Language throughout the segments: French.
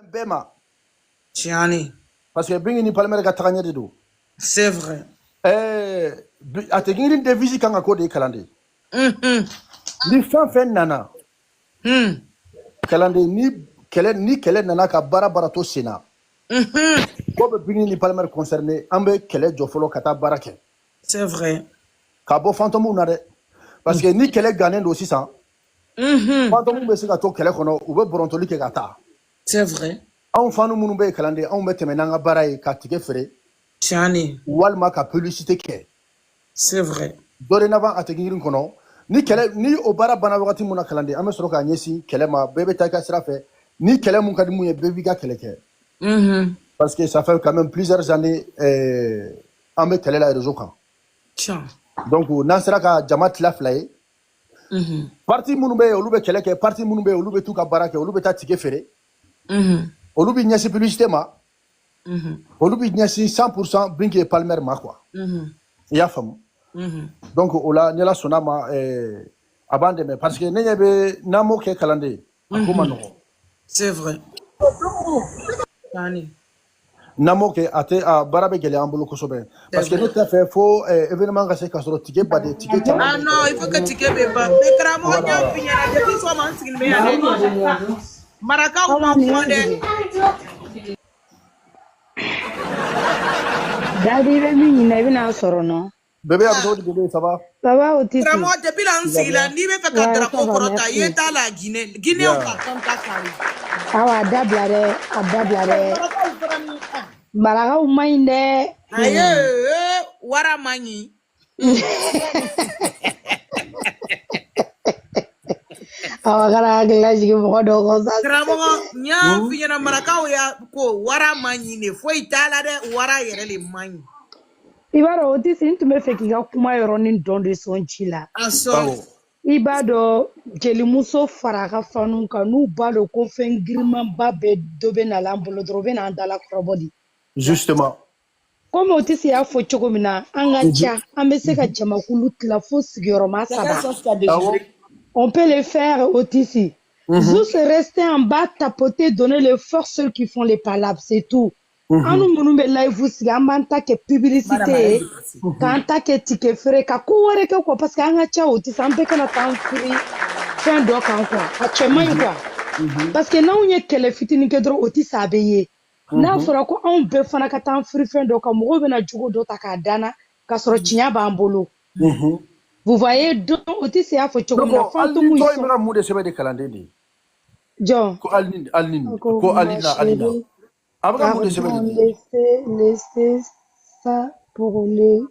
Bema. Tiani. Parce que bingini palmer ka taganya de do. C'est vrai. Ategini de visi kanga ko de kalande. Ni fan nana. Kalande ni kele nana ka bara to sena. Ko be bingini palmer concerné ambe kele jofolo kata barake. C'est vrai. Ka bo fantomu na de. Parce que ni kele ganen do sisan. Fantomu be se ka to kele kono u be borontoli ke gata. C'est vrai. On fanu munu be kalande on be temenanga baray ka tike fere. Tiani. Walma ka publicité ke. C'est vrai. Dorénavant ategirin kono ni kele ni obara bana wakati muna kalande ame soro ka nyesi kele ma bebe taka sira fe ni kele mun kadi mun bebe ga kele ke. Parce que ça fait quand même plusieurs années ame kele la réseau kan. Tiens. Donc nan sera ka jamat la flaye. Parti munu be olu be kele ke parti munu be olu be tuka barake olu be ta tike fere. Olu bi nyesi publicité ma. Olu bi nyesi 100% binke palmer ma quoi. Ya famu. Donc ola nela sonama abande me parce que nenyebe namo ke kalande akoma no. C'est vrai. Tiani. Namo ke ate a barabe gele ambulo kosobe parce que nous t'a fait faux événement gase kasoro ticket pas de ticket. Ah non, il faut que ticket be ba. Me kramo nya pinya depuis so man sigil me ya. Maraka ou ma fondé. Daddy be mi na bi na soro no. Bébé abdo di bébé ça va? Ça va Otisi? Kramo depuis lan sigila ni be fe ka drapeau korota yeta la Guinée. Guinée o ka ton ka kari. Awa dablare. Maraka u mainde. Aye, wara manyi. Awa kara glaji mo do ko sa. Kramo nya finya maraka o ya ko wara manyi ne foi tala de wara yere le manyi. Ibaro Otisi ntume fe ki ga kuma yoro ni dondo sonchi la. Aso. Ibado jelimuso faraka fanu kanu balo ko fen girman ba be dobe na lambolo drobe na andala krobodi. Justement. Comme Otisi ya fo chogomina anga cha amese ka jamakulu tla fo sigoroma saba. On peut le faire Otisi. Juste rester en bas, tapoter, donner les forces ceux qui font les palabres, c'est tout. Anu munu be live si amanta ke publicité kanta ke tike fere ka ko wore ke ko parce que anga cha Otisi ambe kana tan free fin do kan quoi actuellement quoi parce que na unye kele fitini ke dro Otisi abeye na fora ko on be fana ka tan free fin do kan mo be na jugo do takadana ka soro chinya ba ambolo vous voyez donc Otisi a fo chogo na fanto mu ko imra mu de sebe de kalande ni John ko alin ko alina laissez ça pour les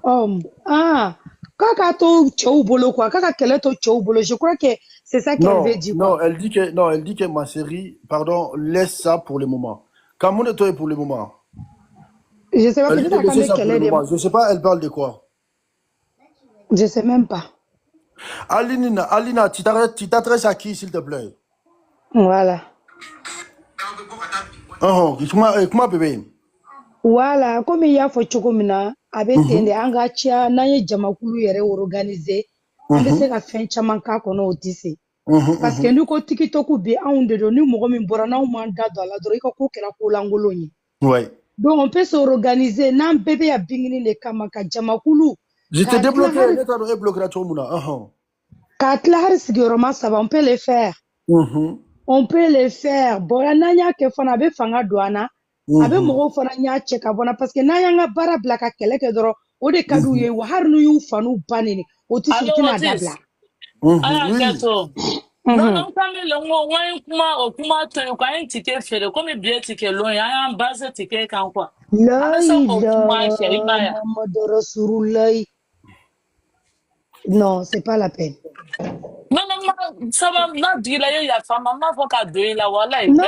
hommes. Ah, kaka to choubolo quoi, kaka kele to choubolo. Je crois que c'est ça qu'elle veut dire. Non, elle dit que ma série, pardon, laisse ça pour le moment. Comment est-ce pour le moment? Je sais pas, peut-être je sais pas, elle parle de quoi? Je sais même pas. Alina, tu t'adresses à qui, s'il te plaît? Voilà. Comment bébé? Voilà, comme il y a fait chokomina, avec tende angachia, naye jamakulu yere organiser, avec ka fin chamanka kono Otisi. Parce que nous ko tikitoku be aunde do ni mogo min bora na manda do la doro ko kera ko langoloni. Ouais. Donc on peut s'organiser, nan bébé ya bingini le kamaka jamakulu. Je te débloqué, l'état de débloquer la tomuna. Katla har sigoroma ça va, on peut le faire. On peut le faire. Bon, nanya ke fana be fanga douana. Abe mogo fana nya cheka bona parce que nanya nga bara blaka kele ke doro o de kadu ye wa har nu yu fanu banini Otisi tina dabla. Gato. Non, quand le on kuma to ko un ticket fere comme bien ticket long ya en base ticket kan quoi. Non, c'est pas la peine. Non, ça va, non, dis là, il y a femme, maman, faut qu'à deux, là, voilà, non,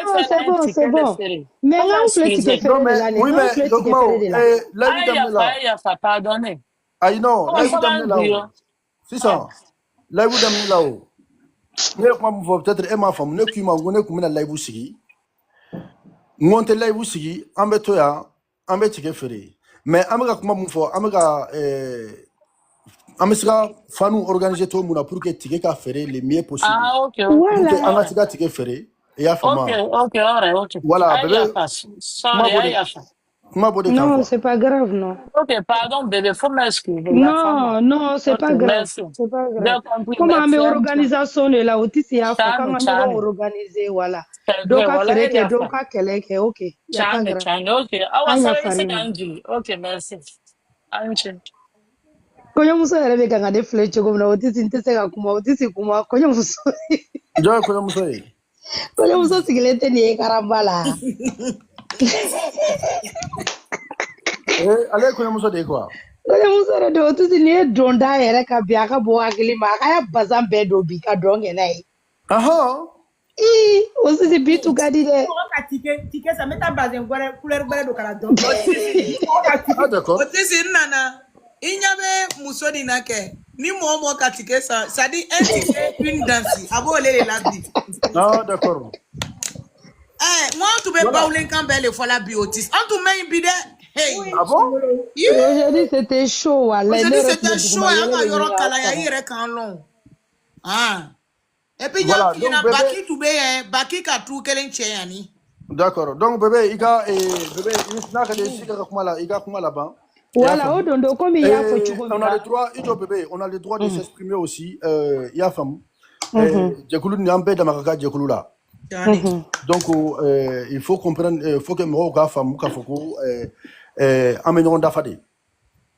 c'est bon. Mais là, on fait ticket fere de l'année. Oui, mais, il y a pas pardonné. Ah, non, là, vous damnez là-haut. C'est ça. Là, vous damnez là-haut. Peut-être Emma femme, ne qui m'a donné comme une live aussi. Monte live aussi, en betoya, en ticket fere. Mais amega comment mon fort, amega amesga fanu organiser tout le monde pour que ticket ka fere le mieux possible. Ah, ok. Voilà. Amesga ticket fere. Il y a fama. Ok, alright, ok. Voilà, bébé. Sorry, Non, c'est pas grave, non. Ok, pardon, bébé, faut m'excuser. Non, c'est pas grave. Merci. C'est pas grave. J'ai compris, Comme merci. organisation de la otisi ya fa quand on va organiser voilà. Donc à faire que donc à keleke, ok. Y a pas grave. Ok. Ok, merci. Konya muso yɛrɛ bɛ kan ka ne filɛ cogo min na otisi n tɛ se ka kuma otisi kuma kɔɲɔmuso Jɔn ye kɔɲɔmuso ye. Kɔɲɔmuso sigilen tɛ nin ye karamba la. Ale ye kɔɲɔmuso de ye quoi. Kɔɲɔmuso yɛrɛ de otisi nin ye don da yɛrɛ ka bi a ka bɔ hakili ma a ka ya bazan bɛɛ don bi ka dɔn kɛ n'a ye. Otisi bi tu ka di dɛ. Tike sa mɛ taa bazin couleur wɛrɛ don ka na dɔn. Otisi n nana. I ɲa bɛ muso nin na kɛ ni mɔgɔ mɔgɔ ka tike san c'est à dire un ticket une danse a b'o le la bi. D'accord. Moi tun bɛ bawulenkan bɛɛ le fɔ la bi otisi an tun bɛ yen bi dɛ. Ah bon? Aujourd'hui c'était chaud walayi. Aujourd'hui c'était chaud an ka yɔrɔ kalaya i yɛrɛ kan lɔn. Et puis ɲa f'i ɲɛna Baki tun bɛ yen Baki ka tu kelen cɛ yan ni. D'accord. Donc bébé i ka bébé n'a ka si ka kuma la i ka kuma laban. Voilà, on a le droit, bébé, on a le droit de s'exprimer aussi. Il y a femme. Djekulu ni ambe damakaka djekulu là. Donc il faut comprendre, il faut que moi ga femme ka foko amenon dafade.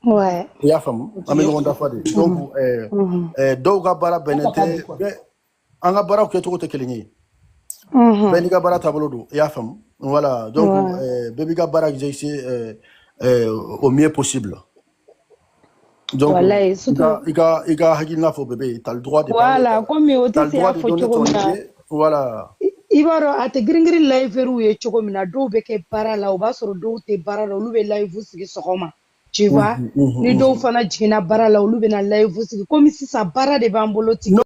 Ouais. Il y a femme amenon dafade. Donc do ga bara benete anga bara ko to te kelinyi. Ben ga bara tabolo do. Il y a femme. Voilà. Donc bébé ga bara j'ai au mieux possible. Donc, voilà, il y a bébé, tu as le droit de parler. Voilà, comme il tu as le droit de donner ton idée. Voilà. Ibaro ate gringri live ye choco mina do beke para la oba soro do te bara la olu be live sigi sogoma. Tu vois? Ni do fana jigina bara la olu be na live sigi comme si sa bara de bambolo ti. Non,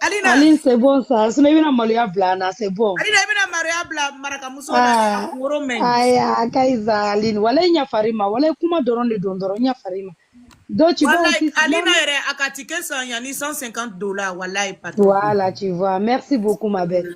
Alina Aline, c'est bon ça. Ce n'est pas Maria Blana, c'est bon. Alina, il Maria Blana, Marakamuso, Aya, Kaiza, Aline. Voilà, il y a Farima. Voilà, comment doron le dondoro, il y a Farima. Donc, tu vois. Alina, a katike ça, il y a $150. Voilà, tu vois. Merci beaucoup, ma belle.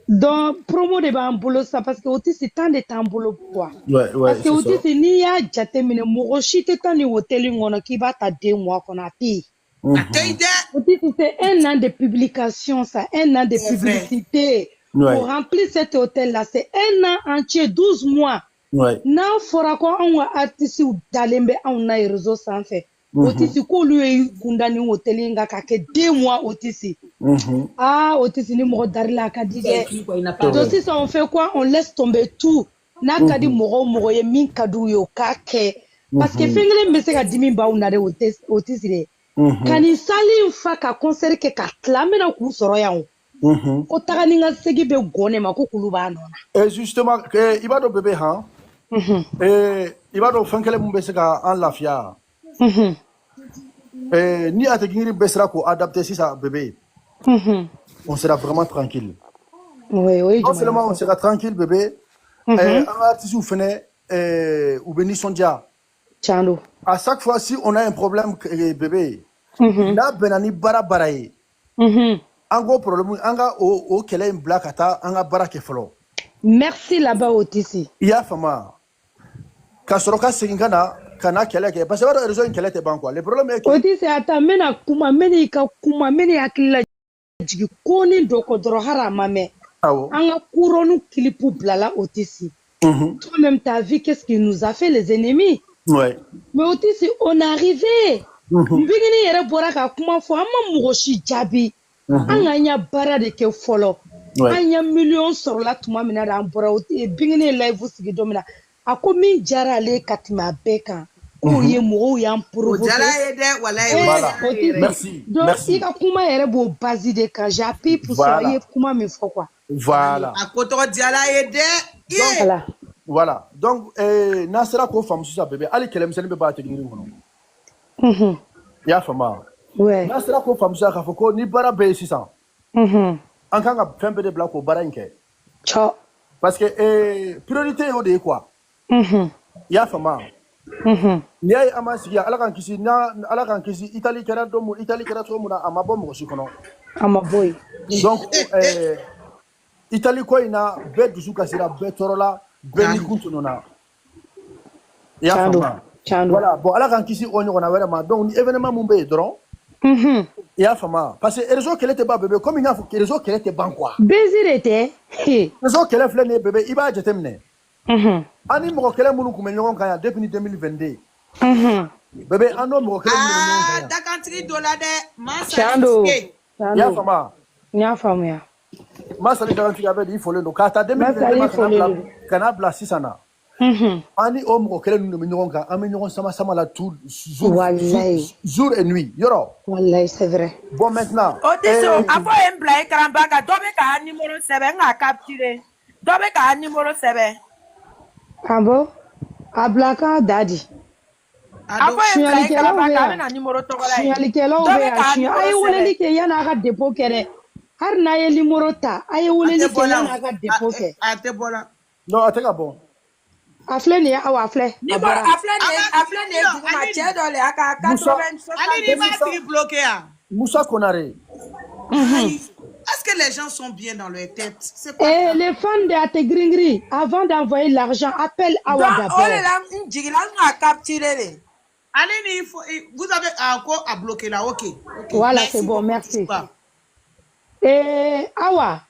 Donc, promo de bambolo, ça, parce que aussi, c'est tant de temps boulot, quoi. Ouais, parce que aussi, c'est ni ya jate mine, moroshi, te tant ni hôtel, on a qui va ta 2 mois qu'on a payé. C'est un an de publication, ça, un an de publicité. Pour remplir cet hôtel-là, c'est un an entier, 12 mois. N'a fora quoi, on a artiste ou d'alembe, on a réseau sans fait. Otisi, ko lui kundani hôtel, il a 2 mois, Otisi. Otisi, ni moro darila, kadide. Donc, si ça, on fait quoi? On laisse tomber tout. N'a kadi moro, ye min kadou yo, kake. Parce que, fengele, mais c'est qu'à 10 000 on a des Otisi. Kani sali fa ka concert ke ka tlamena ku soro yawo ko tagani nga segi be gone ma ko kulu ba nona et justement ibado bébé ha ibado fankele mbe se ka en lafia ni ate ngiri besra ko adapter si ça bébé on sera vraiment tranquille. Oui, non seulement on sera tranquille bébé un artiste ou fene ou beni sondia Chano. À chaque fois, si on a un problème, bébé, là, benani bara baraye. Un gros problème, un gars au kele un black ata, un gars bara kefolo. Merci là-bas Otisi. Il y a fama. Kasoroka singana, kana kele ke. Parce que la raison kele te ban quoi. Le problème est que. Otisi ata mena kuma meni ka kuma meni akila jigi koni doko doro harama me. Anga kuronu kilipu blala Otisi. Toi-même t'as vu qu'est-ce qu'il nous a fait les ennemis. Ouais. Mais aussi, on est arrivé. Mbigini yere bora ka kuma fo amma mugoshi jabi. Anya bara de ke folo. Anya million sur la tuma mina da bora oti bingini live sigi domina. Ako min jara le katima beka. O ye mugo ya provoquer. Jara ede wala Merci. Donc merci. Ika kuma yere bo basi de ka j'appuie pour ça ye kuma mi fo quoi. Voilà. Akoto jara ede. Voilà. Voilà. Donc, Nasera ko femme sur ça bébé. Ali kelem sene be ba te ngiri ngono. Ya fama. Ouais. Nasera ko femme sur ka foko ni bara be 600. An kan ka femme de black ko bara nke. Ciao. Parce que priorité au de quoi. Ya fama. Ni ay ama sigi ala kan kisi Italie kera domo Italie kera to muna ama bo mo sikono. Ama boy. Donc Italie ko ina be dusu kasira be torola be ni kuntunona. Ya fama. Voilà, bon ala kan kisi onyo na wera ma donc ni événement mun be dron. Ya fama parce que réseau qu'elle était pas bébé comme il y a réseau qu'elle était ban quoi. Bésir était. Réseau qu'elle flé né bébé il va jetemne. Ani mo kele munu kuma nyon kan ya depuis 2022. Bébé ando mo kele munu nyon kan. Ah, dakantri dola de Chando. Ya fama. Nya fama ya. Masali garanti avec il faut le kata 2022 kana bla 600. Ani o mo kele munu nyon kan am nyon sama la tout jour et nuit. Yoro. Wallahi c'est vrai. Bon maintenant. Otiso afo embla karambaka dobe ka numéro 7 nga capturer. Dobe ka numéro 7. Abo ablaka dadi. Signalikelau be ay woleli ke yana ka dépôt kere har na ye numéro ta ay woleli ke yana ka dépôt ke ate bola non ate ka bon afle ni awa afle afle ne ma che dole aka 80 ali ma ti bloqué a Moussa Konaré. Est-ce que les gens sont bien dans leur tête? C'est quoi et les fans de Ate Gringri avant d'envoyer l'argent appelle Awa d'abord. Oh là njigila nga capturer. Allez, il faut, vous avez encore à bloquer là, ok. Voilà, c'est bon, merci. Awa,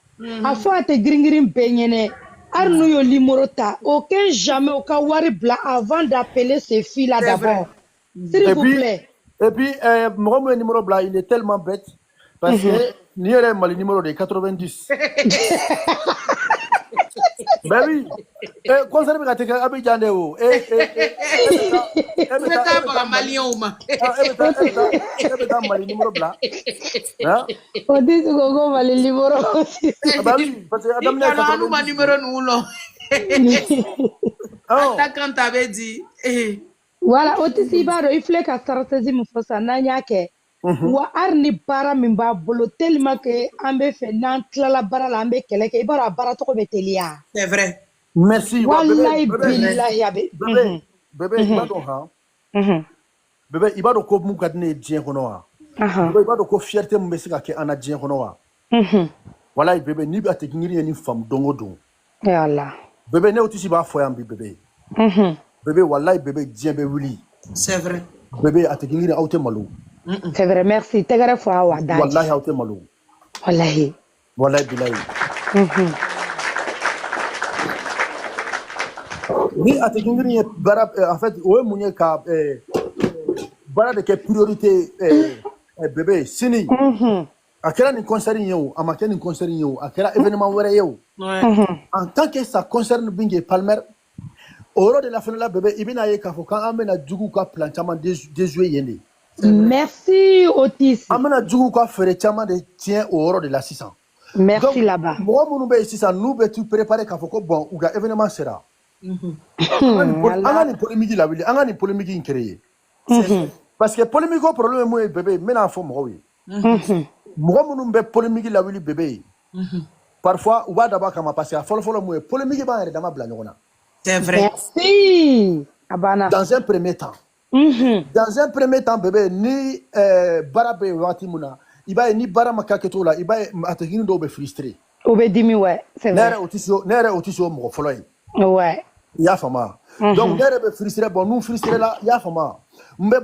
a fois Ate Gringri mpenyene, arnu yo limorota, aucun jamais aucun wari bla avant d'appeler ces filles-là d'abord. S'il vous plaît. Et puis, mon numéro blanc, il est tellement bête parce que ni le numéro de 90. Ben oui. Concernant le cas de Abidjan, numéro blanc. On dit que le numéro. Ben oui, parce que Adam n'a numéro nous. Quand t'avais dit. Voilà, otisi baro ifle ka stratégie mu fosa nanya ke. Wa arni bara min ba bolo tellement que ambe fe nan tlala bara la ambe keleke ibara bara to ko betelia. C'est vrai. Merci. Wallahi billahi yabe. Bébé ibado ha. Bébé ibado ko mu kadne dien kono wa. Bébé ibado ko fierté mu mesika ke ana dien kono wa. Wallahi bébé ni ba te ngiri ni fam dongo don. Ya Allah. Bébé ne otisi ba foyambi bébé. Bébé, wallahi, bébé, Dieu be wuli. C'est vrai. Bébé, a te gingiri aute malou. C'est vrai, merci. Tegare fo awa dadi. Wallahi, aute malou. Wallahi. Wallahi, bilahi. Ni a te gingiri bara, en fait, oué mounye ka, bara de ke priorité, bébé, sini. A kera ni concert yo, a maken ni concert yo, a kera événement wéré yo. En tant que ça concerne Bingue Palmer, au de la fin de la bébé, il vient à quand amena djougou ka plan chama déjoué yende. Merci Otis. Amena djougou ka faire chama de tien au de la 600. Merci là-bas. Moi mon be 600 nous be tu préparer ka foko bon ou ga événement sera. Angani polémique la wili, angani polémique créé. Parce que polémique problème moi bébé, maintenant faut moi oui. Moi mon be polémique la wili bébé. Parfois ou va d'abord kama passer à follow moi polémique ba dans ma blagnona. C'est vrai. Merci. Abana. Dans un premier temps. Dans un premier temps, bébé, ni barabe watimuna, iba ni barama kaketola, iba atagini do be frustré. Obe dimi ouais, c'est vrai. Nere otisio mo folloy. Ouais. Ya fama. Donc nere be frustré bon nous frustré là, ya fama. Mbe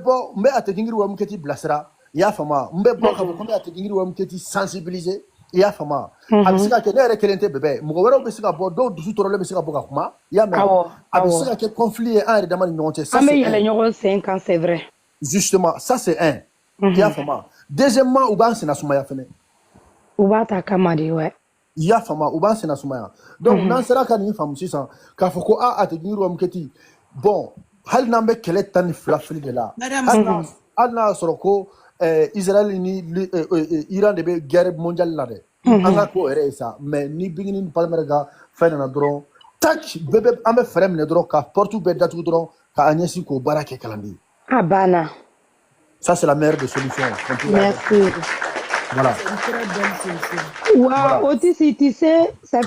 atagini wa mketi blasera, ya fama. Mbe ka ko atagini wa mketi sensibiliser. Ya fama abisika ke nere kelente bébé mo wero besika bo do dusu torole besika boka kuma ya me abisika ke conflit en redama ni ngonte ça c'est les nyoro 5 ans c'est vrai justement ça c'est un ya fama deuxièmement uban sina sumaya fene ubata kamari ouais ya fama uban sina sumaya donc nan sera kan ni fam 600 ka foko a atgiru mketi bon hal nambe kelet tan flafli de là ana soroko Israël ni Iran de be guerre mondiale là de anga ko ere ça mais ni bigini palmer ga fena na dron tak bebe ambe frem ne dron ka portu be datu dron ka anyesi ko barake kalandi abana ça c'est la meilleure des solutions merci voilà wow Otis tu sais ça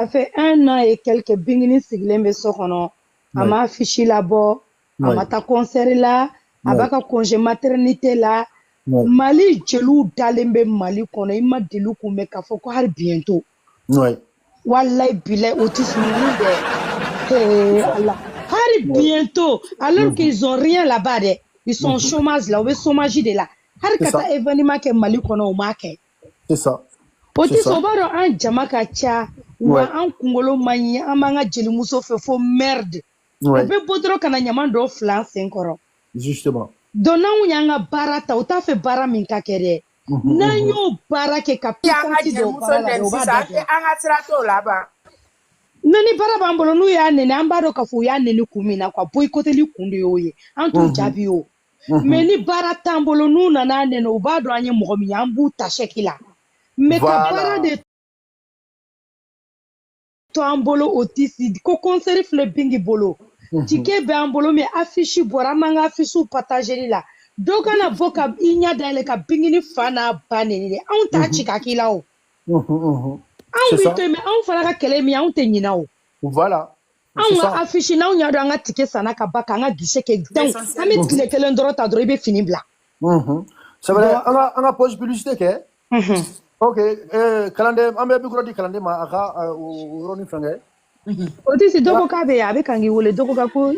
fait 1 an et quelques bingini siglembe sokono ama fichi là-bas Amata concert là, abaka congé maternité là. Mali jelu dalembe Mali kono ima delu kume ka foko har bientôt. Wallahi bilay autisme de Allah. Har bientôt alors qu'ils ont rien là-bas de. Ils sont au chômage là, au chômage de là. Har kata événement ke Mali kono o make. C'est ça. Autisme obaro an jamaka cha wa an kungolo manyi amanga jeli muso fo merde. Obe bodro kana nyaman do flan senkoro. Justement. Donna unyanga bara ta uta fe bara min ka kere. Nanyo bara ke kapiti do bara la do ba da. Anga trato là-bas. Nani bara bambolo nu ya nene ambaro ka fu ya nene kumina kwa boycott li kundu yoye. Antu jabi yo. Meni bara tambolo nu nana nene ubado anye mogomi ambu tashekila. Me ka bara de to ambolo otisi ko concert fle bingi bolo. Tike be ambolo me affiche bora manga affiche partager la. Dogana boka inya dale ka bingini fana banene. On ta chika kila o. C'est ça. Mais on fera ka kele mi on te nyina o. Voilà. On a affiché na on yado anga tike sana ka baka anga gise ke dan. Ami tile kele ndoro ta doro be fini bla. C'est vrai. On a pause publicité ke. Ok, kalande ambe micro di kalande ma aka roni frangai. Otis doko ka be abe kangi wole doko ka ko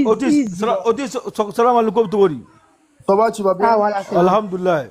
Otis salam alaikum tobori. Ça va, tu vas bien? Ah voilà. Alhamdulillah.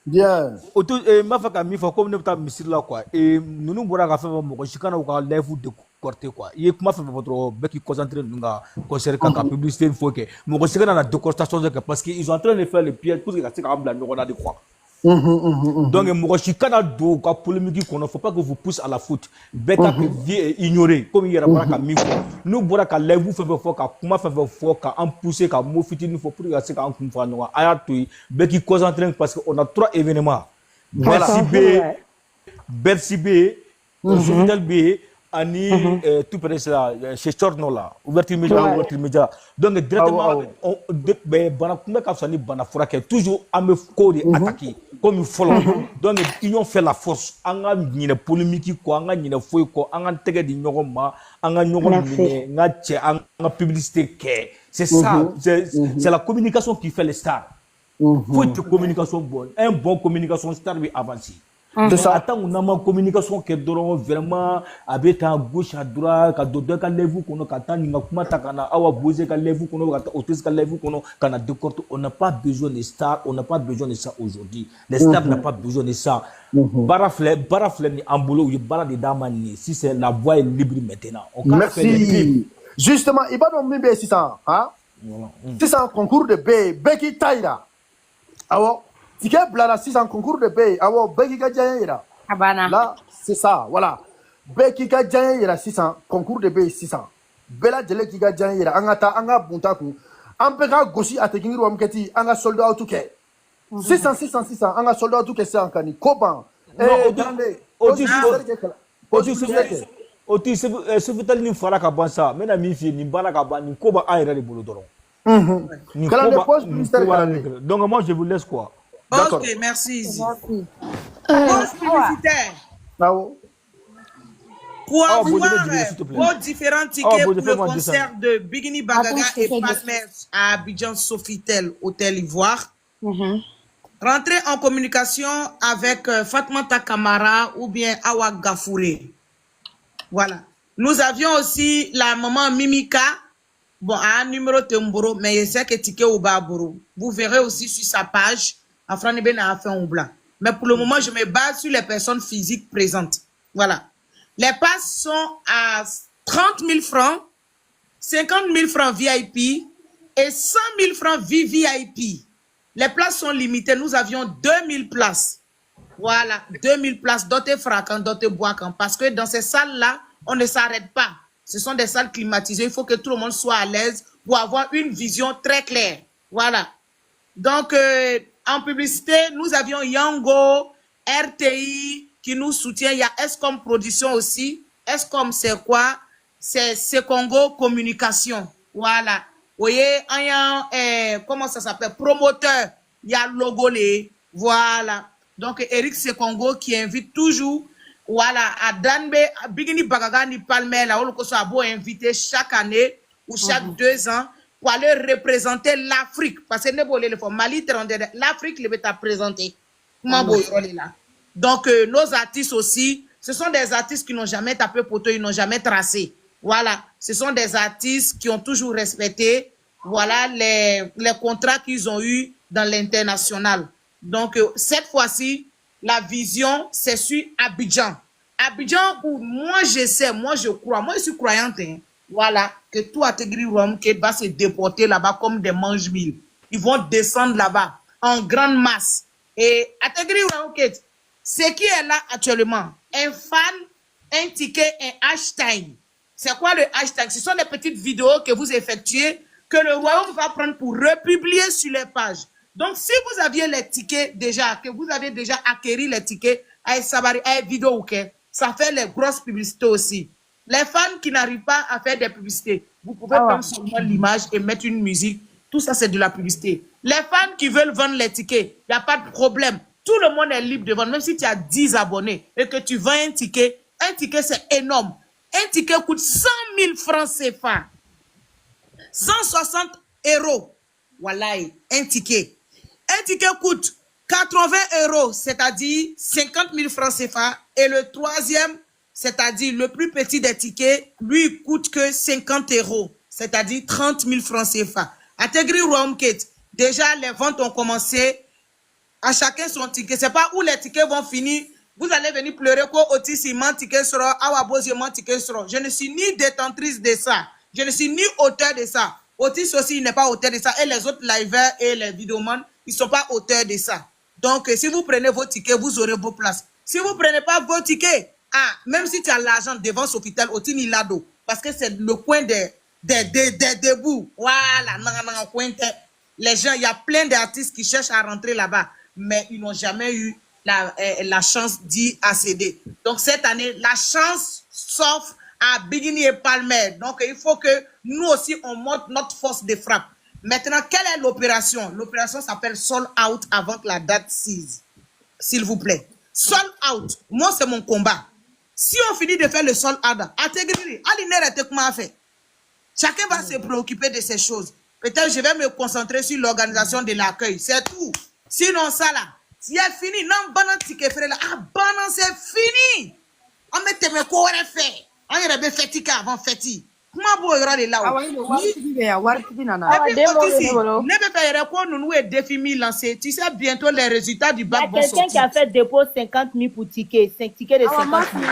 Bien. Otis ma fa ka mi fa comme ne ta misir la quoi. Et nous bora ka fa mo ko shikana ko live de corté quoi. Il kuma fa votre beki concentré nga concert ka publicité faut que mo ko shikana na décortation parce qu'ils sont en train de faire le piège pour que ça ka bla no na de quoi. Donc, Mokoshikana do ka polémique qu'on ne faut pas que vous poussez à la faute. Beka que vie ignorer comme il y a ka miko. Nous bora ka levu fait fort ka kuma fait fort ka en pousser ka mo fiti il faut pour que ça ka en kumfa no aya to beki concentré parce qu'on a 3 événements. Bercy B, Journal B ani tout près ça chez Chorno là ouverture média donc directement on bana kuma ka sani bana furake toujours ame ko de attaquer comme follow donc union fait la force anga nyine polémique ko anga nyine foi ko anga tege di nyogo ma anga nyogo ni nga che anga publicité ke c'est ça c'est la communication qui fait les stars faut une communication bonne un bon communication star bi avancer. Attends, on a ma communication qui est vraiment avec à gauche à droite, quand d'autres quand les vous qu'on a quand ni makuma takana awa boze quand les vous qu'on a autres quand les vous qu'on a décorté, on n'a pas besoin de stars, on n'a pas besoin de ça aujourd'hui. Les stars n'ont pas besoin de ça. Barafle ni ambolo ou bara de damani. Si c'est la voie est libre maintenant. Merci. Justement, il va donc même 600, hein? 600 concours de B qui taïra. Alors. Si tu as 600 concours de paye, là, c'est ça, voilà. Beki ka janye ira 600 concours de paye 600. Bela jele ki ka janye ira angata anga buntaku. Ampeka gosi atekingiru amketi anga soldat autuke. 600 anga soldat autuke se ankani koban. Oti se vital ni fara ka bansa mena mi fi ni bana ka ban ni koba ayra de bolo doron. Donc moi je vous laisse quoi. Ok, merci. Pause publicitaire. Pour avoir vos différents tickets pour le concert de Bigini Bagaga et Pasmer à Abidjan Sofitel, Hôtel Ivoire, rentrez en communication avec Fatmata Kamara ou bien Awa Gafouré. Voilà. Nous avions aussi la maman Mimika. Bon, un numéro Temboro, mais je sais que ticket au Baboro. Vous verrez aussi sur sa page. Mais pour le moment, je me base sur les personnes physiques présentes. Voilà. Les passes sont à 30 000 francs, 50 000 francs VIP et 100 000 francs VVIP. Les places sont limitées. Nous avions 2000 places. Voilà, 2000 places, d'autres fraquants, d'autres boisants. Parce que dans ces salles-là, on ne s'arrête pas. Ce sont des salles climatisées. Il faut que tout le monde soit à l'aise pour avoir une vision très claire. Voilà. Donc, en publicité, nous avions Yango, RTI qui nous soutient. Il y a Escom Production aussi. Escom, c'est quoi? C'est Congo Communication. Voilà. Vous voyez, il y a, comment ça s'appelle? Promoteur. Il y a Logolé. Voilà. Donc, Eric Sekongo qui invite toujours, voilà, à Danbe, Bigini Bagaga ni Palmer, là, on a beau inviter chaque année ou chaque 2 ans pour aller représenter l'Afrique. Parce que le Mali, l'Afrique, il va présenter. Donc, nos artistes aussi, ce sont des artistes qui n'ont jamais tapé poteau, ils n'ont jamais tracé. Voilà, ce sont des artistes qui ont toujours respecté, voilà, les contrats qu'ils ont eus dans l'international. Donc, cette fois-ci, la vision, c'est sur Abidjan. Abidjan, où moi je sais, moi je crois, moi je suis croyante, hein, voilà, que tout Ategri Rouamouket va se déporter là-bas comme des mange-mille. Ils vont descendre là-bas en grande masse. Et Ategri Rouamouket, ce qui est là actuellement, un fan, un ticket, un hashtag. C'est quoi le hashtag? Ce sont des petites vidéos que vous effectuez, que le royaume va prendre pour republier sur les pages. Donc, si vous aviez les tickets déjà, que vous avez déjà acquéri les tickets à Sabari, à vidéo, ok, ça fait les grosses publicités aussi. Les fans qui n'arrivent pas à faire des publicités, vous pouvez prendre seulement l'image et mettre une musique. Tout ça, c'est de la publicité. Les fans qui veulent vendre les tickets, il n'y a pas de problème. Tout le monde est libre de vendre. Même si tu as 10 abonnés et que tu vends un ticket, c'est énorme. Un ticket coûte 100 000 francs CFA. 160 €. Voilà, un ticket. Un ticket coûte 80 €, c'est-à-dire 50 000 francs CFA. Et le troisième, c'est-à-dire le plus petit des tickets, lui, coûte que 50 €, c'est-à-dire 30 000 francs CFA. À Tegri Rouamouket, déjà, les ventes ont commencé. À chacun son ticket. C'est pas où les tickets vont finir. Vous allez venir pleurer quoi Otis, mon ticket sera, Awabos, mon ticket sera. Je ne suis ni détentrice de ça. Je ne suis ni auteur de ça. Otis aussi, il n'est pas auteur de ça. Et les autres liveurs et les vidéomans, ils ne sont pas auteurs de ça. Donc, si vous prenez vos tickets, vous aurez vos places. Si vous ne prenez pas vos tickets, même si tu as l'argent devant Sofitel, Otis Nilado, parce que c'est le coin des bouts. Voilà, les gens, il y a plein d'artistes qui cherchent à rentrer là-bas, mais ils n'ont jamais eu la chance d'y accéder. Donc, cette année, la chance s'offre à Bigini et Palmer. Donc, il faut que nous aussi, on monte notre force de frappe. Maintenant, quelle est l'opération? L'opération s'appelle Sold Out avant que la date cise. S'il vous plaît. Sold Out. Moi, c'est mon combat. Si on finit de faire le Sold Out, chacun va se préoccuper de ces choses. Peut-être je vais me concentrer sur l'organisation de l'accueil. C'est tout. Sinon, ça là, c'est fini. Non, banan ticket frère là. Banan, c'est fini. On met tes quoi on fait. On y avait fait ticket avant fêti. Comment vous regardez là? Tu sais bientôt les résultats du bac vont sortir. Quelqu'un qui a fait dépôt 50 000 pour ticket. 5 tickets de 50 000.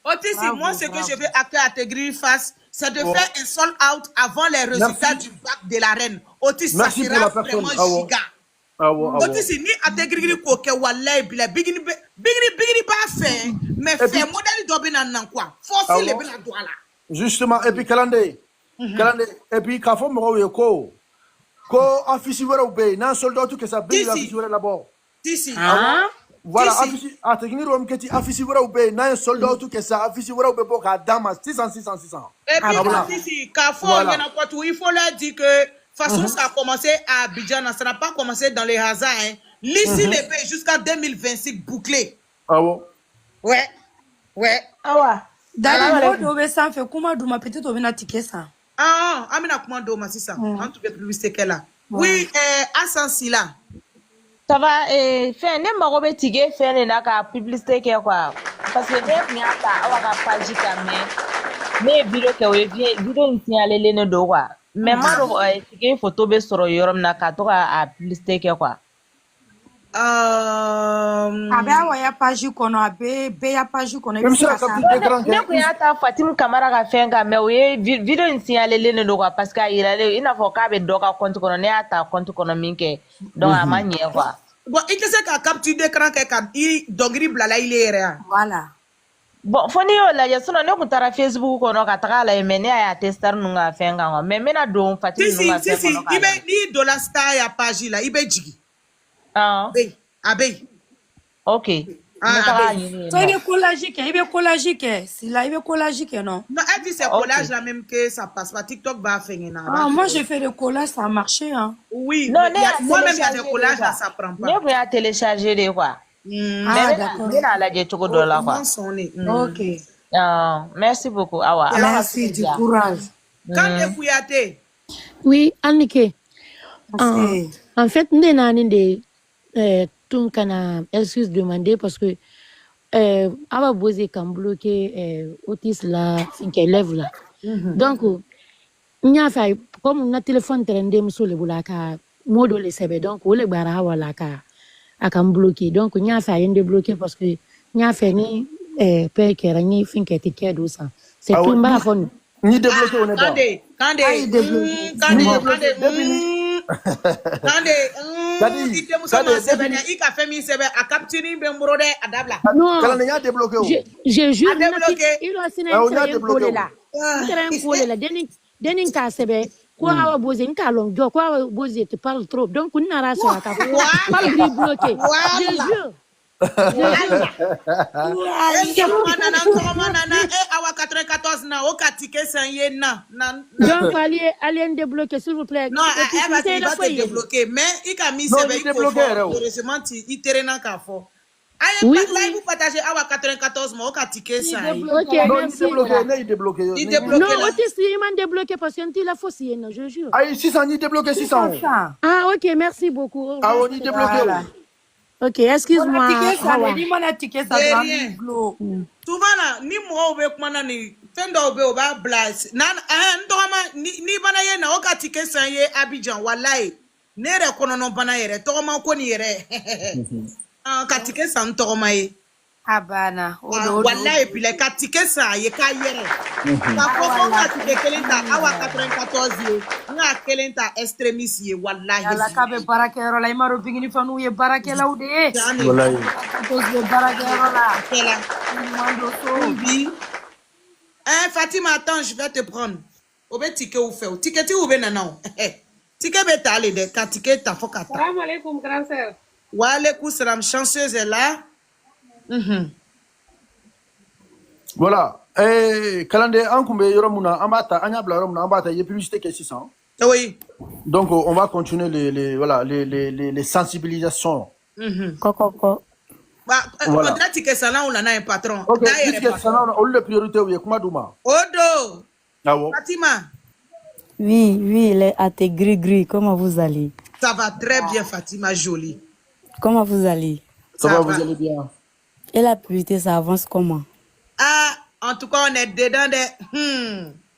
Otis, moi, ce que je veux à Tegri face, c'est de faire un sold out avant les résultats du bac de la reine. Otis, ça sera vraiment giga. Otis, ni à Tegri Koke, Walay, Bigini pas fait, mais fait modèle d'Obinan quoi. Forcer les Bénadois là. Justement, et puis Kalande, et puis Kafo Moro ko office wera be, nan soldat tout que ça brille office wera là-bas. Ici. Voilà, à Tegri Rouamouket, office wera be, nan soldat tout que ça, office wera be pour qu'à Damas 600. Et puis ici, Kafo, il faut leur dire que façon ça a commencé à Abidjan, ça n'a pas commencé dans les hasards. Hein. L'ici les pays jusqu'à 2026 bouclé. Ah bon? Ouais. Ah ouais. D'ailleurs, on fait comment Douma peut-être on a ticket ça. Amina comment Douma c'est ça. En tout cas publicité qu'elle a. Oui, Assansi là. Ça va faire n'importe quoi ticket faire les naka publicité quoi. Parce que dès n'y a pas on va pas dire mais vidéo que vidéo ici aller les ne doit. Mais moi ticket photo be sur yorom naka to a publicité quoi. Abe awaya page kono abe ya page kono ne ko ya ta Fatim Camara ka fenga mais oui video in signalé ne doka parce que il n'a faut ka be doka compte kono ne ata compte kono minke donc amanye quoi bon il sait ka capture d'écran que ka i dogri blala il est réel voilà bon foni yo la ya sono ne ko tara Facebook kono ka taka la mais ne ya tester nunga fenga mais mena do Fatim nunga fenga si ibe ni dollar star ya page là ibe jigi Abe. Ok. So il est collage, si là il est collage non. Non, elle dit c'est collage là même que ça passe pas. TikTok va faire moi j'ai fait le collage, ça a marché hein. Oui. Non, moi même il y a des collages là ça prend pas. Ne vous télécharger de quoi. Ah, d'accord. Ok. Merci beaucoup, Awa. Merci, du courage. Quand Kouyaté. Oui, Anneke. Merci. En fait, nous avons tout kana excuse demander parce que Awa Bose kan bloqué Otis là, cinq élèves là. Donc, nya fa comme na téléphone trende muso le bulaka modo le sebe donc o le gbara Awa la ka akan bloqué. Donc, nya fa yende bloqué parce que nya fa ni père kera ni finke tike do ça. C'est tout mba fon. Ni débloqué on est pas. Kande, je jure, il a signé Denin ka sebe ko Awa Bose nka long jo ko Awa Bose te parle trop donc on n'a pas ka pas lui bloquer je jure donc allez débloquer s'il vous plaît. Non, elle va te débloquer mais il a mis heureusement il terrain qu'à fort. Oui, vous partagez Awa 94 mois au ticket ça. OK, merci. Il débloqué. Non, il m'a débloqué parce qu'il a faussé, je jure. Ah, 600 il débloqué 600. Ah, OK, merci beaucoup. Ah, on y débloqué. OK, excuse-moi. Souvent là, ni moi obe kumana ni tendo obe oba blast. Nan ndoma ni bana ye na oka ticket ça ye Abidjan wallahi. Ne rekonono bana yere to ma ko ni yere. Katike sa ntoma ye abana wallahi pile katike sa ye ka yere ka fofo katike kelenta Awa 94 ye nga kelenta extremis ye wallahi ala ka be barakero la imaro bigini fanu ye barakela ude wallahi to ye barakero la kela mando so bi Fatima attends je vais te prendre obe ticket ou fait ticket ti obe nana ticket be ta ale de katike ta fokata salam alaikum grand sœur. Wa alaikum salam, chanceuse est là. Voilà. Kalande, Ankumbe Yoromuna, Ambata, Anyabla Yoromuna, Ambata, il y a publicité qui est 600. Oui. Donc, on va continuer les sensibilisations. Coco. Voilà. On dit que ça là, on a un patron. Ok, puisque ça là, on a la priorité, oui, comment Douma? Odo. Fatima. Oui, il est à tes gris-gris. Comment vous allez? Ça va très bien, Fatima, jolie. Comment vous allez? Ça va, vous allez bien. Et la priorité, ça avance comment? Ah, en tout cas, on est dedans des...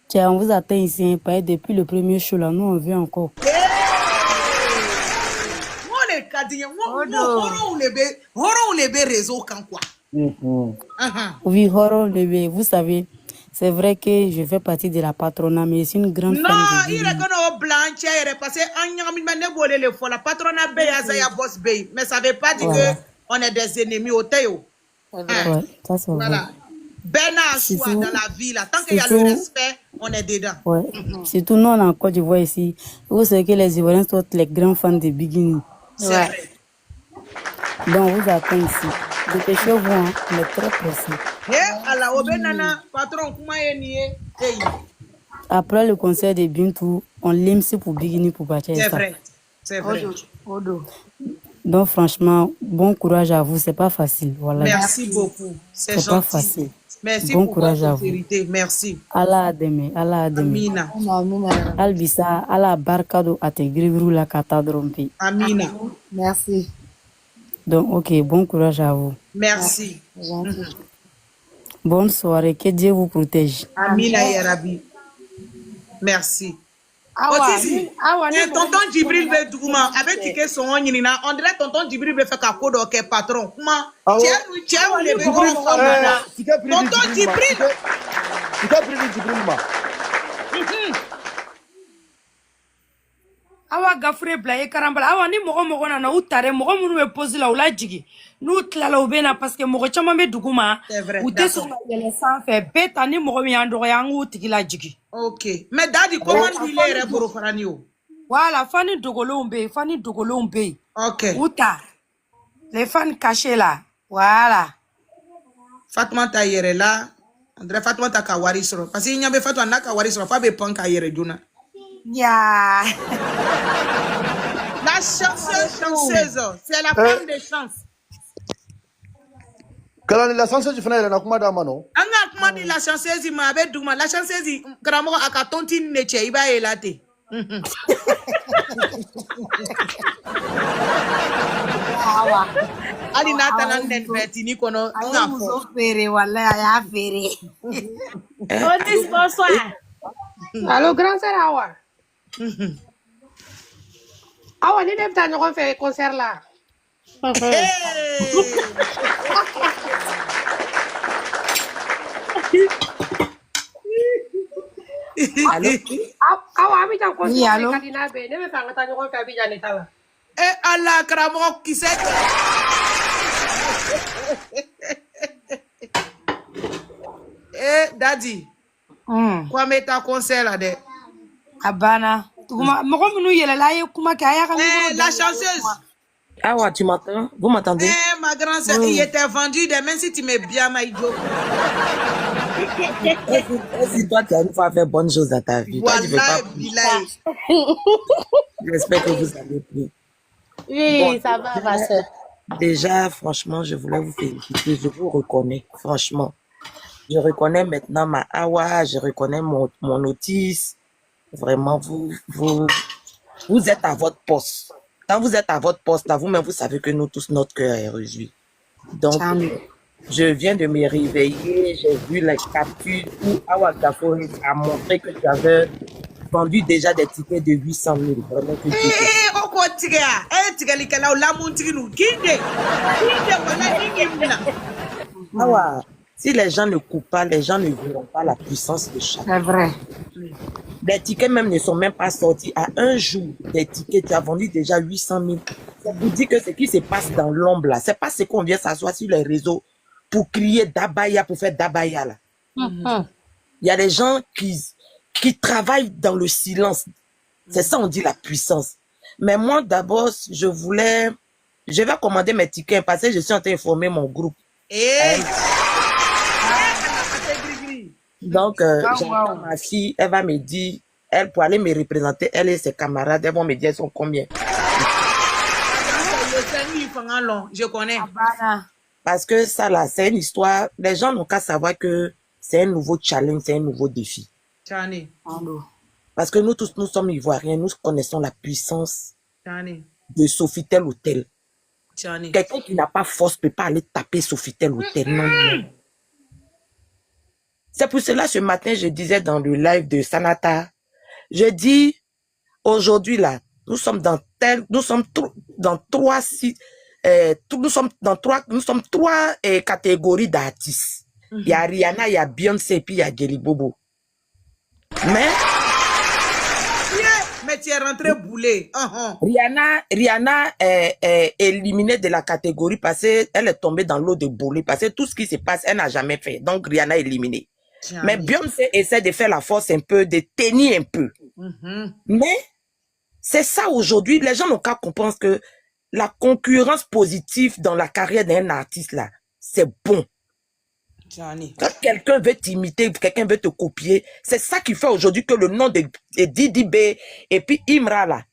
Tiens, on vous attend ici, hein, depuis le premier show, là, nous, on vient encore. On est cadillé, on est réseau quand quoi. Oui, vous savez, c'est vrai que je fais partie de la patronat, mais c'est une grande fan de non, il est qu'on blanche, il est passé la patronat boss bay, mais ça veut pas dire qu'on est des ennemis au Théo. Ouais, ça c'est voilà. vrai. Ben à choix dans la vie là, tant qu'il y a le respect, on est dedans. Ouais. Surtout nous en Côte d'Ivoire ici, vous savez que les Ivoiriens sont les grands fans de Bigini. C'est vrai. Donc vous attendez ici. Dépêchez-vous, hein, on est très pressés. Après le concert de Bintou, on l'aime pour Bigini pour bâtir ça. C'est vrai, c'est vrai. Donc franchement, bon courage à vous, c'est pas facile. Voilà. Merci beaucoup, c'est gentil. Pas facile. Merci bon pour courage votre à vous. sincérité, merci. Allah ademe, Allah ademe. Amina. Albisa, Allah barkado ate grivru la kata drompi. Amina. Merci. Donc ok, bon courage à vous. Merci. Bonne soirée, que Dieu vous protège. Amina ya Rabbi. Merci. Tonton Djibril be duguma avec ticket son nyina on dirait tonton Djibril be fait ka kodo ke patron kuma tiens le be tonton Djibril awa gafure bla e karambala awa ni mogo na utare mogo munu be pose la ula jigi nu tlala ubena parce que mogo chama be duguma ou te so le sans fait beta ni mogo mi ando yangu tigila jigi. OK mais dadi comment il est pour franio voilà fani dogolo mbe OK uta les fans cachés là voilà Fatma ta yere là André Fatma ta kawari soro parce que nyabe Fatma na kawari soro fa be panka yere juna ya la chanceuse c'est la femme de chance Kalani la chanceuse fana yɛrɛ na kuma d'a ma non? An ka kuma di la chanceuse ma a bɛ duguma la chanceuse karamɔgɔ a ka tontine de cɛ i b'a ye la ten. Hali n'a taara nɛn fɛtini kɔnɔ an ka fɔ. Feere walahi a y'a feere. Otis, bonsoir. Allô, grand sœur Awa. Awa, ni ne bɛ taa ɲɔgɔn fɛ concert la. Awa, Abidjan concert ka di n'a bɛɛ ye. Ne bɛ fɛ an ka taa ɲɔgɔn fɛ Abidjan de ta la. Ala karamɔgɔ kisɛ. Daddy. Ko an bɛ taa concert la dɛ. A banna. Mɔgɔ minnu yɛlɛla a ye kuma kɛ a y'a ka micro La chanceuse. Awa, tu m'entends? Vous m'entendez? Ma grande sœur, il était vendu, même si tu m'es bien, Maïdo. Si toi, tu arrives à faire bonne chose dans ta vie, toi, tu ne veux pas. J'espère que vous allez bien. Oui, bon, ça va, ma soeur. Déjà, franchement, je voulais vous féliciter. Je vous reconnais, franchement. Je reconnais maintenant ma Awa, je reconnais mon Otis. Vraiment, vous êtes à votre poste. Quand vous êtes à votre poste, là, vous-même, vous savez que nous tous, notre cœur est réjoui. Donc, je viens de me réveiller, j'ai vu les captures où Awa Gafoury a montré que tu avais vendu déjà des tickets de 800 000. Vraiment que Awa, si les gens ne coupent pas, les gens ne verront pas la puissance de chacun. C'est vrai. Les tickets même ne sont même pas sortis. À un jour, des tickets, tu as vendu déjà 800 000. Ça vous dit que ce qui se passe dans l'ombre là, c'est pas ce qu'on vient s'asseoir sur les réseaux pour crier Dabaya, pour faire Dabaya là. Il y a des gens qui travaillent dans le silence. C'est ça on dit la puissance. Mais moi d'abord, je vais commander mes tickets parce que je suis en train d'informer mon groupe. Donc, j'entends ma fille, elle va me dire, elle pour aller me représenter, elle et ses camarades, elles vont me dire, elles sont combien. Je connais. Parce que ça là, c'est une histoire, les gens n'ont qu'à savoir que c'est un nouveau challenge, c'est un nouveau défi. Parce que nous tous, nous sommes ivoiriens, nous connaissons la puissance de Sofitel ou tel. Quelqu'un qui n'a pas force ne peut pas aller taper Sofitel ou tel. Non. C'est pour cela, ce matin, je disais dans le live de Sanata, je dis, aujourd'hui là, nous sommes dans trois catégories d'artistes. Il y a Rihanna, il y a Beyoncé, et puis il y a Jelly Bobo. Mais tu es rentré boulet. Rihanna est éliminée de la catégorie parce qu'elle est tombée dans l'eau de boulet. Parce que tout ce qui se passe, elle n'a jamais fait. Donc Rihanna est éliminée. Mais Beyoncé essaie de faire la force un peu, de tenir un peu. Mais c'est ça aujourd'hui. Les gens n'ont qu'à comprendre que la concurrence positive dans la carrière d'un artiste, là, c'est bon. Quand quelqu'un veut t'imiter, quelqu'un veut te copier, c'est ça qui fait aujourd'hui que le nom de Didi B et puis Imra, là,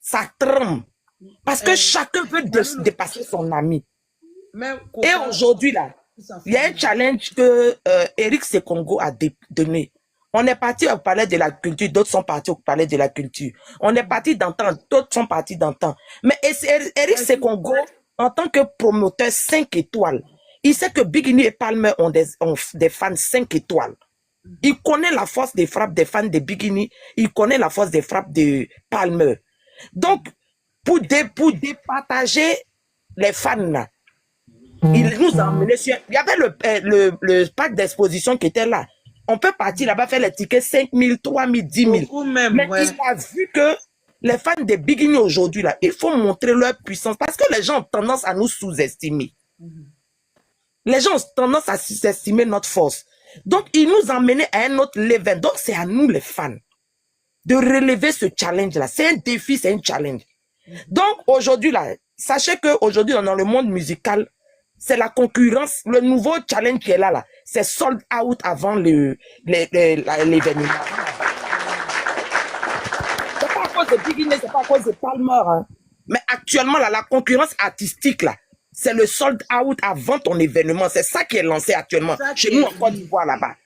ça tremble. Parce que chacun veut dépasser son ami. Et aujourd'hui, là, il y a un challenge que Eric Sekongo a donné. On est parti au palais de la culture, d'autres sont partis au palais de la culture. On est parti d'entendre, d'autres sont partis d'entendre. Mais Eric Sekongo, en tant que promoteur 5 étoiles, il sait que Bigini et Palmer ont des fans 5 étoiles. Il connaît la force des frappes des fans de Bigini, il connaît la force des frappes de Palmer. Donc, pour départager les fans là, il nous a emmenés sur... Il y avait le parc d'exposition qui était là. On peut partir là-bas faire les tickets 5 000, 3 000, 10 000. Mais il a vu que les fans de Bigini aujourd'hui, là, il faut montrer leur puissance parce que les gens ont tendance à nous sous-estimer. Les gens ont tendance à sous-estimer notre force. Donc, il nous a emmenés à un autre level. Donc, c'est à nous les fans de relever ce challenge-là. C'est un défi, c'est un challenge. Donc, aujourd'hui, là, sachez qu'aujourd'hui, dans le monde musical, c'est la concurrence. Le nouveau challenge qui est là, c'est sold out avant l'événement. C'est pas à cause de Bigini, c'est pas à cause de Palmer. Hein. Mais actuellement, là, la concurrence artistique, là, c'est le sold out avant ton événement. C'est ça qui est lancé actuellement chez nous en Côte d'Ivoire là-bas.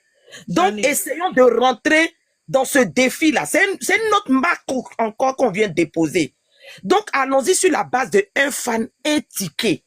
Donc, essayons de rentrer dans ce défi-là. C'est une autre marque qu'on vient de déposer. Donc, allons-y sur la base de un fan, un ticket.